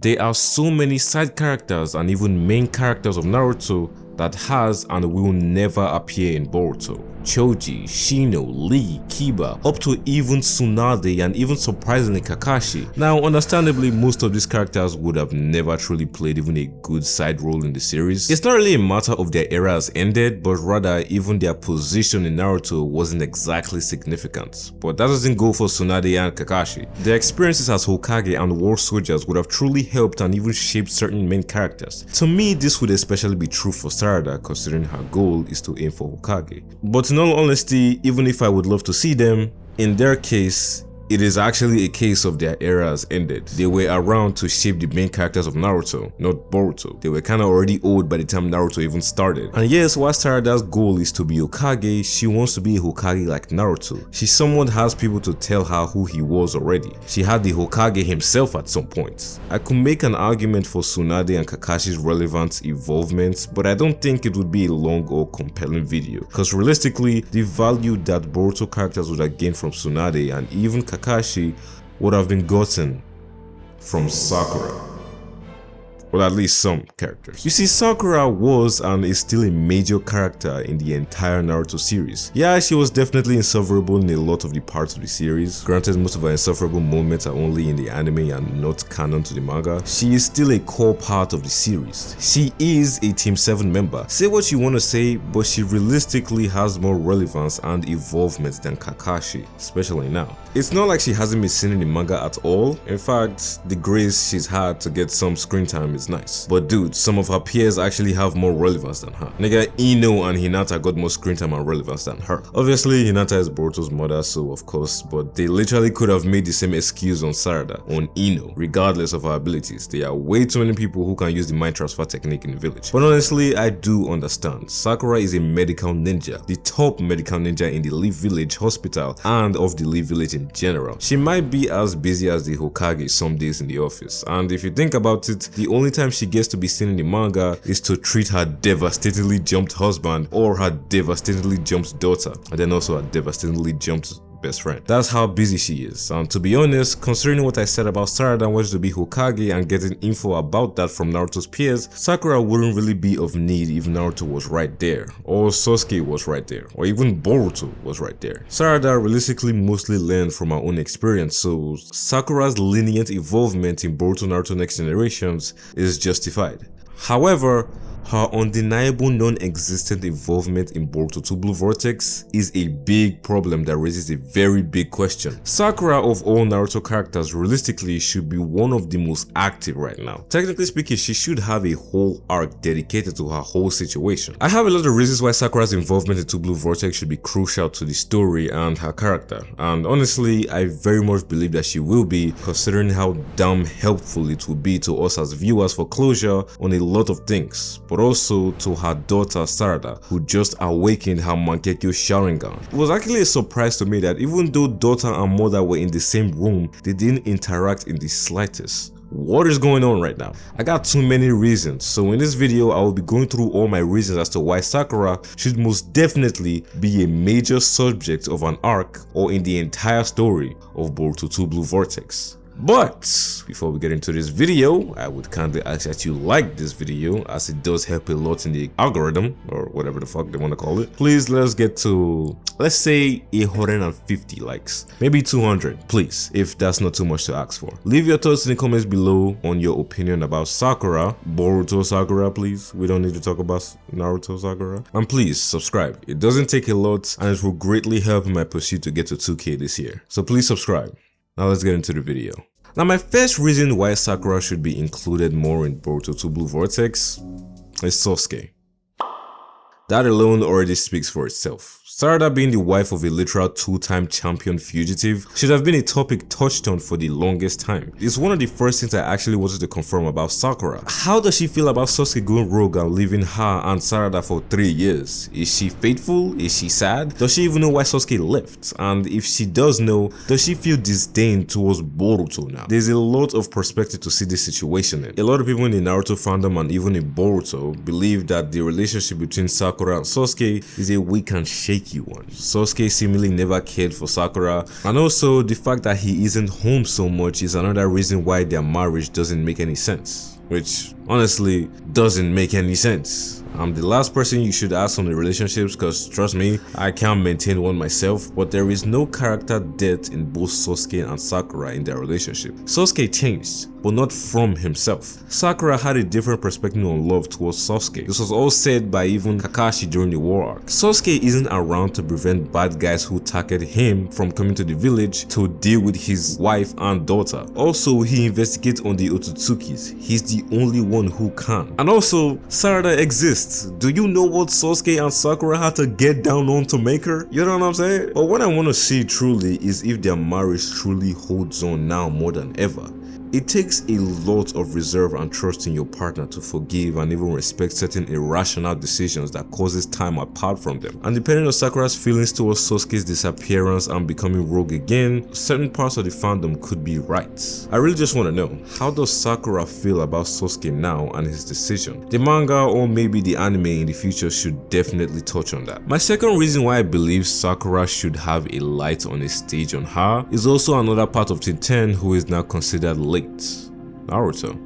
There are so many side characters and even main characters of Naruto that has and will never appear in Boruto. Choji, Shino, Lee, Kiba, up to even Tsunade and even surprisingly Kakashi. Now understandably, most of these characters would have never truly played even a good side role in the series. It's not really a matter of their era has ended, but rather even their position in Naruto wasn't exactly significant. But that doesn't go for Tsunade and Kakashi. Their experiences as Hokage and war soldiers would have truly helped and even shaped certain main characters. To me, this would especially be true for Sarada, considering her goal is to aim for Hokage. But in all honesty, even if I would love to see them, in their case, it is actually a case of their era has ended. They were around to shape the main characters of Naruto, not Boruto. They were kinda already old by the time Naruto even started. And yes, while Sarada's goal is to be Hokage, she wants to be a Hokage like Naruto. She somewhat has people to tell her who he was already. She had the Hokage himself at some point. I could make an argument for Tsunade and Kakashi's relevant involvement, but I don't think it would be a long or compelling video. Because realistically, the value that Boruto characters would have gained from Tsunade and even Kakashi would have been gotten from Sakura. Well, at least some characters. You see, Sakura was and is still a major character in the entire Naruto series. Yeah, she was definitely insufferable in a lot of the parts of the series. Granted, most of her insufferable moments are only in the anime and not canon to the manga. She is still a core part of the series. She is a Team 7 member. Say what you want to say, but she realistically has more relevance and involvement than Kakashi, especially now. It's not like she hasn't been seen in the manga at all. In fact, the grace she's had to get some screen time is nice. But dude, some of her peers actually have more relevance than her. Nigga, Ino and Hinata got more screen time and relevance than her. Obviously, Hinata is Boruto's mother, so of course, but they literally could have made the same excuse on Sarada, on Ino, regardless of her abilities. There are way too many people who can use the mind transfer technique in the village. But honestly, I do understand. Sakura is a medical ninja, the top medical ninja in the Leaf Village hospital and of the Leaf Village in general. She might be as busy as the Hokage some days in the office, and if you think about it, the only time she gets to be seen in the manga is to treat her devastatingly jumped husband or her devastatingly jumped daughter, and then also her devastatingly jumped best friend. That's how busy she is. And to be honest, considering what I said about Sarada wanting to be Hokage and getting info about that from Naruto's peers, Sakura wouldn't really be of need if Naruto was right there, or Sasuke was right there, or even Boruto was right there. Sarada realistically mostly learned from her own experience, so Sakura's lenient involvement in Boruto Naruto Next Generations is justified. However, her undeniable non-existent involvement in Boruto Two Blue Vortex is a big problem that raises a very big question. Sakura, of all Naruto characters, realistically should be one of the most active right now. Technically speaking, she should have a whole arc dedicated to her whole situation. I have a lot of reasons why Sakura's involvement in Two Blue Vortex should be crucial to the story and her character, and honestly, I very much believe that she will be, considering how damn helpful it will be to us as viewers for closure on a lot of things. But also to her daughter Sarada, who just awakened her Mangekyo Sharingan. It was actually a surprise to me that even though daughter and mother were in the same room, they didn't interact in the slightest. What is going on right now? I got too many reasons, so in this video I will be going through all my reasons as to why Sakura should most definitely be a major subject of an arc or in the entire story of Boruto Two Blue Vortex. But before we get into this video, I would kindly ask that you like this video, as it does help a lot in the algorithm, or whatever the fuck they want to call it. Please let us get to, let's say, 150 likes, maybe 200, please, if that's not too much to ask for. Leave your thoughts in the comments below on your opinion about Sakura, Boruto Sakura, please. We don't need to talk about Naruto Sakura. And please subscribe. It doesn't take a lot, and it will greatly help in my pursuit to get to 2K this year. So please subscribe. Now let's get into the video. Now my first reason why Sakura should be included more in Boruto Two Blue Vortex is Sasuke. That alone already speaks for itself. Sarada, being the wife of a literal two-time champion fugitive, should have been a topic touched on for the longest time. It's one of the first things I actually wanted to confirm about Sakura. How does she feel about Sasuke going rogue and leaving her and Sarada for 3 years? Is she faithful? Is she sad? Does she even know why Sasuke left? And if she does know, does she feel disdain towards Boruto now? There's a lot of perspective to see this situation in. A lot of people in the Naruto fandom and even in Boruto believe that the relationship between Sakura Sakura and Sasuke is a weak and shaky one. Sasuke seemingly never cared for Sakura, and also the fact that he isn't home so much is another reason why their marriage doesn't make any sense, which honestly doesn't make any sense. I'm the last person you should ask on the relationships because trust me, I can't maintain one myself, but there is no character depth in both Sasuke and Sakura in their relationship. Sasuke changed, but not from himself. Sakura had a different perspective on love towards Sasuke. This was all said by even Kakashi during the war arc. Sasuke isn't around to prevent bad guys who target him from coming to the village to deal with his wife and daughter. Also, he investigates on the Otsutsukis. He's the only one who can. And also, Sarada exists. Do you know what Sasuke and Sakura had to get down on to make her? You know what I'm saying? But what I want to see truly is if their marriage truly holds on now more than ever. It takes a lot of reserve and trust in your partner to forgive and even respect certain irrational decisions that causes time apart from them. And depending on Sakura's feelings towards Sasuke's disappearance and becoming rogue again, certain parts of the fandom could be right. I really just want to know, how does Sakura feel about Sasuke now and his decision? The manga or maybe the anime in the future should definitely touch on that. My second reason why I believe Sakura should have a light on a stage on her is also another part of Team 10 who is now considered late. Naruto.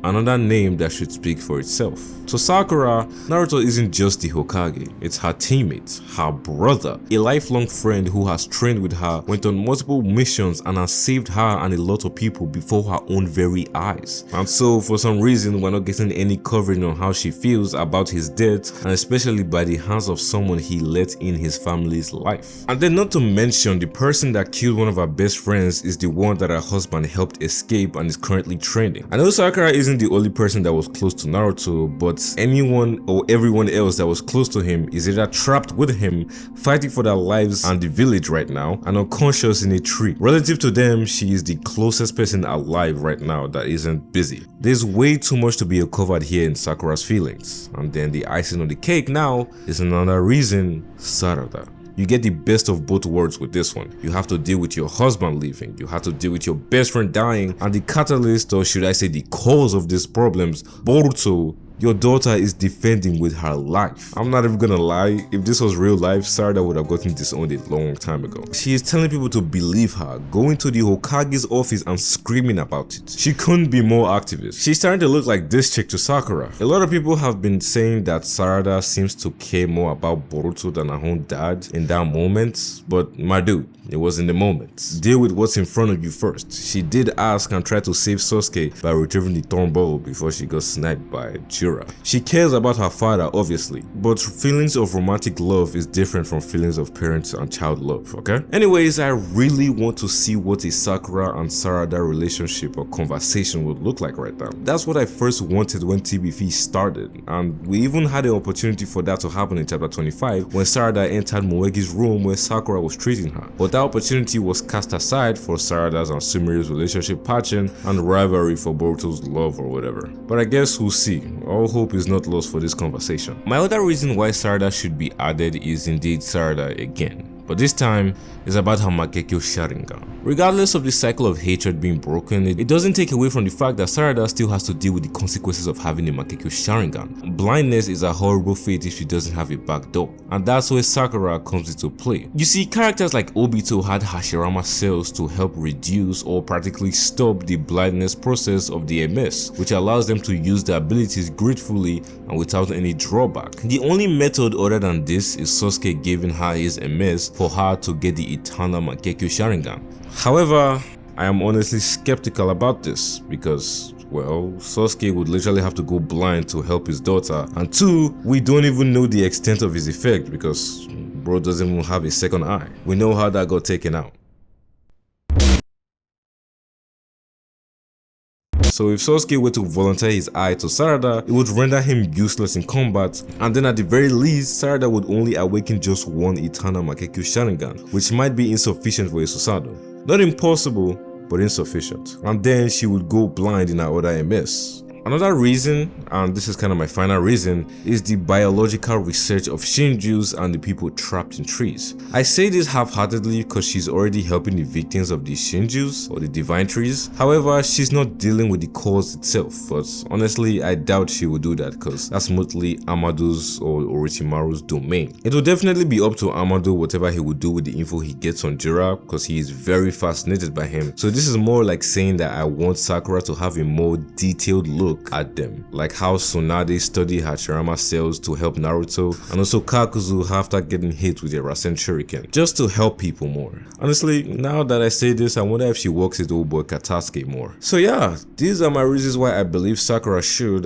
Another name that should speak for itself. To Sakura, Naruto isn't just the Hokage, it's her teammate, her brother, a lifelong friend who has trained with her, went on multiple missions and has saved her and a lot of people before her own very eyes. And so for some reason we're not getting any covering on how she feels about his death, and especially by the hands of someone he let in his family's life. And then not to mention the person that killed one of her best friends is the one that her husband helped escape and is currently training. I know Sakura isn't the only person that was close to Naruto, but anyone or everyone else that was close to him is either trapped with him, fighting for their lives and the village right now, and unconscious in a tree. Relative to them, she is the closest person alive right now that isn't busy. There's way too much to be uncovered here in Sakura's feelings. And then the icing on the cake now is another reason, Sarada. You get the best of both worlds with this one. You have to deal with your husband leaving, you have to deal with your best friend dying, and the catalyst, or should I say the cause of these problems, Boruto, your daughter is defending with her life. I'm not even gonna lie, if this was real life, Sarada would have gotten disowned a long time ago. She is telling people to believe her, going to the Hokage's office and screaming about it. She couldn't be more activist. She's starting to look like this chick to Sakura. A lot of people have been saying that Sarada seems to care more about Boruto than her own dad in that moment, but my dude, it was in the moment. Deal with what's in front of you first. She did ask and try to save Sasuke by retrieving the thorn bow before she got sniped by Jiraiya. She cares about her father obviously, but feelings of romantic love is different from feelings of parents and child love, okay? Anyways, I really want to see what a Sakura and Sarada relationship or conversation would look like right now. That's what I first wanted when TBV started, and we even had an opportunity for that to happen in chapter 25 when Sarada entered Moegi's room where Sakura was treating her. But that opportunity was cast aside for Sarada's and Sumiru's relationship patching and rivalry for Boruto's love or whatever. But I guess we'll see. All hope is not lost for this conversation. My other reason why Sarada should be added is indeed Sarada again. But this time is about her Mangekyo Sharingan. Regardless of the cycle of hatred being broken, it doesn't take away from the fact that Sarada still has to deal with the consequences of having a Mangekyo Sharingan. Blindness is a horrible fate if she doesn't have a back door, and that's where Sakura comes into play. You see, characters like Obito had Hashirama cells to help reduce or practically stop the blindness process of the MS, which allows them to use their abilities gratefully and without any drawback. The only method other than this is Sasuke giving her his MS for her to get the eternal Mangekyo Sharingan. However, I am honestly skeptical about this because, well, Sasuke would literally have to go blind to help his daughter, and two, we don't even know the extent of his effect because bro doesn't even have a second eye. We know how that got taken out. So if Sasuke were to volunteer his eye to Sarada, it would render him useless in combat, and then at the very least, Sarada would only awaken just one eternal Mangekyo Sharingan, which might be insufficient for a Susanoo. Not impossible, but insufficient. And then she would go blind in her other MS. Another reason, and this is kind of my final reason, is the biological research of Shinju's and the people trapped in trees. I say this half-heartedly because she's already helping the victims of the Shinju's or the divine trees. However, she's not dealing with the cause itself, but honestly I doubt she will do that because that's mostly Amado's or Orochimaru's domain. It will definitely be up to Amado whatever he will do with the info he gets on Jiraiya because he is very fascinated by him. So this is more like saying that I want Sakura to have a more detailed look at them, like how Tsunade studied Hachirama cells to help Naruto, and also Kakuzu after getting hit with a Rasen Shuriken, just to help people more. Honestly, now that I say this, I wonder if she works with old boy Katasuke more. So yeah, these are my reasons why I believe Sakura should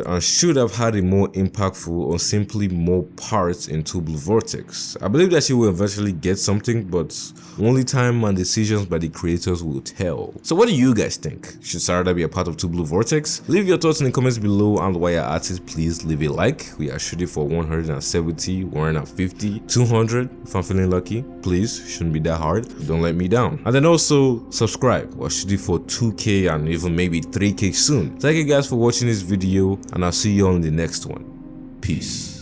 have had a more impactful or simply more parts in Two Blue Vortex. I believe that she will eventually get something, but only time and decisions by the creators will tell. So what do you guys think? Should Sarada be a part of Two Blue Vortex? Leave your thoughts in the comments below, and while you're at it, please leave a like. We are shooting for 170, 150, 200 if I'm feeling lucky. Please, shouldn't be that hard. Don't let me down. And then also subscribe. We're shooting for 2k and even maybe 3k soon. Thank you guys for watching this video, and I'll see you on the next one. Peace.